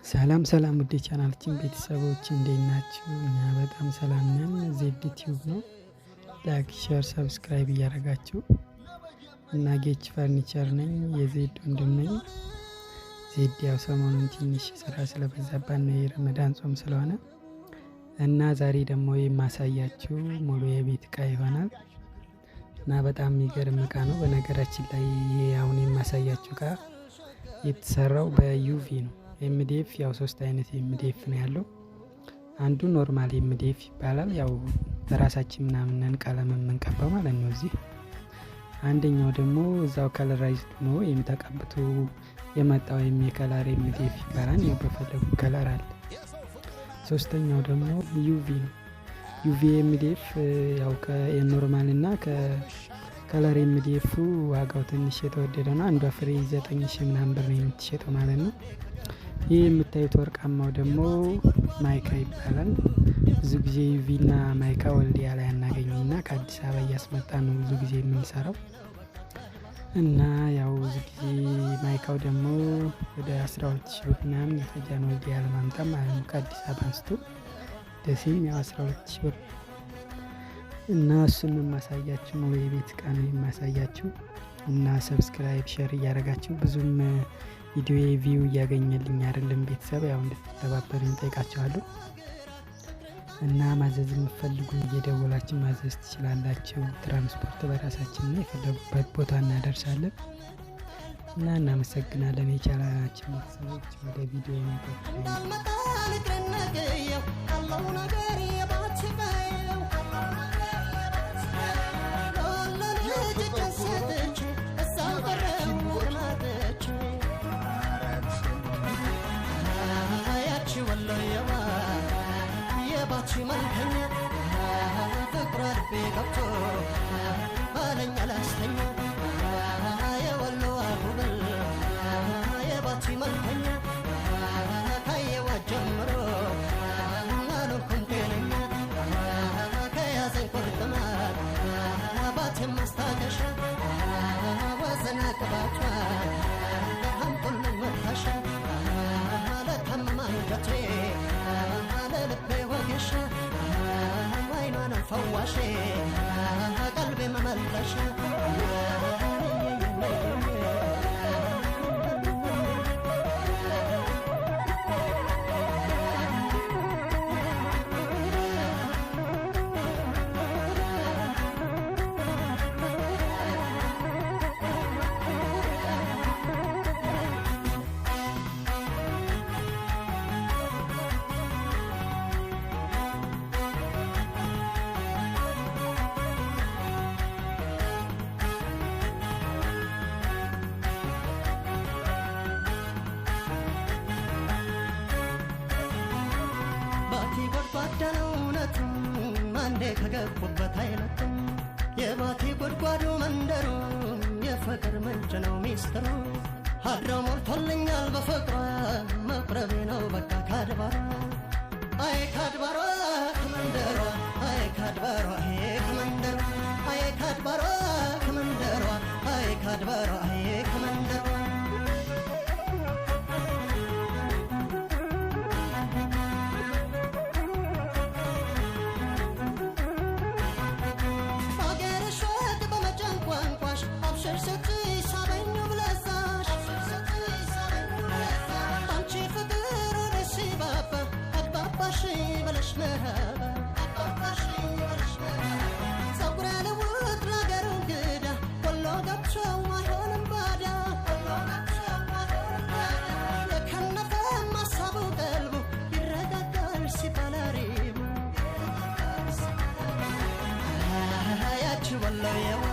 ሰላም ሰላም ውድ ቻናላችን ቤተሰቦች እንዴት ናችሁ? እኛ በጣም ሰላም ነን። ዜድ ቲዩብ ነው። ላይክ፣ ሼር፣ ሰብስክራይብ እያደረጋችሁ እና ጌች ፈርኒቸር ነኝ። የዜድ ወንድም ነኝ። ዜድ ያው ሰሞኑን ትንሽ ስራ ስለበዛባት ነው የረመዳን ጾም ስለሆነ እና ዛሬ ደግሞ የማሳያችሁ ሙሉ የቤት እቃ ይሆናል እና በጣም የሚገርም እቃ ነው። በነገራችን ላይ አሁን የማሳያችሁ እቃ የተሰራው በዩቪ ነው። ኤምዲኤፍ ያው 3 አይነት ኤምዲኤፍ ነው ያለው። አንዱ ኖርማል ኤምዲኤፍ ይባላል። ያው በራሳችን ምናምን ቀለም የምንቀባው ማለት ነው። እዚህ አንደኛው ደግሞ እዛው ከለራይዝድ ነው ተቀብቶ የመጣው የከለር ኤምዲኤፍ ይባላል። ያው በፈለጉ ከለር አለ። ሶስተኛው ደግሞ ዩቪ ነው። ዩቪ ኤምዲኤፍ ያው ከኖርማል እና ከከለር ኤምዲኤፍ ዋጋው ትንሽ የተወደደ ነው። አንዷ ፍሬ 9000 ምናምን ብር ነው የምትሸጠው ማለት ነው። ይህ የምታዩት ወርቃማው ደግሞ ማይካ ይባላል። ብዙ ጊዜ ዩቪ እና ማይካ ወልዲያ ላይ አናገኝም እና ከአዲስ አበባ እያስመጣ ነው ብዙ ጊዜ የምንሰራው እና ያው ብዙ ጊዜ ማይካው ደግሞ ወደ 12000 ብር ምናምን የፈጃን ወልዲያ ለማምጣት ማለት ነው። ከአዲስ አበባ አንስቶ ደሴም ያው 12000 ብር እና እሱን የማሳያችሁ ሙሉ የቤት እቃ ነው የማሳያችሁ እና ሰብስክራይብ ሼር እያደረጋችሁ ብዙም ቪዲዮ ቪው እያገኘልኝ አይደለም። ቤተሰብ ያው እንድትተባበሩኝ ጠይቃችኋለሁ እና ማዘዝ የምትፈልጉ እየደወላችሁ ማዘዝ ትችላላችሁ። ትራንስፖርት በራሳችን ነው፣ የፈለጉበት ቦታ እናደርሳለን እና እናመሰግናለን። የቻላችሁ ሰዎች ወደ ቪዲዮ ነው። መልከኛ ፍቅሯ ልቤ ገብቶ ባለኛ ላስተኛ የወሎ አጉብል የባቲ መልከኛ ካየዋት ጀምሮ አልሆንኩም ጤነኛ ከያዘኝ ቁርጥማት ባቴ ማስታገሻ ወዘና ቅባቷ አምጡልኝ መታሻ ለታመመ አንጀቴ ለልቤ ወጌሻ አይኗን ፈዋሼ ቀልቤ መመለሻ ጎድጓዳው እውነቱም አንዴ ከገቡበት አይለቅም። የባቲ ጎድጓዱ መንደሩ የፍቅር ምንጭ ነው ሚስጥሩ። አድረው ሞልቶልኛል በፍቅሯ መቁረቤ ነው በቃ ካድባሯ አይ ካድባሯ ከመንደሯ አይ ካድባሯ ከመንደሯ አይ ካድባሯ ከመንደሯ አይ ካድባሯ ከመንደሯ Yeah.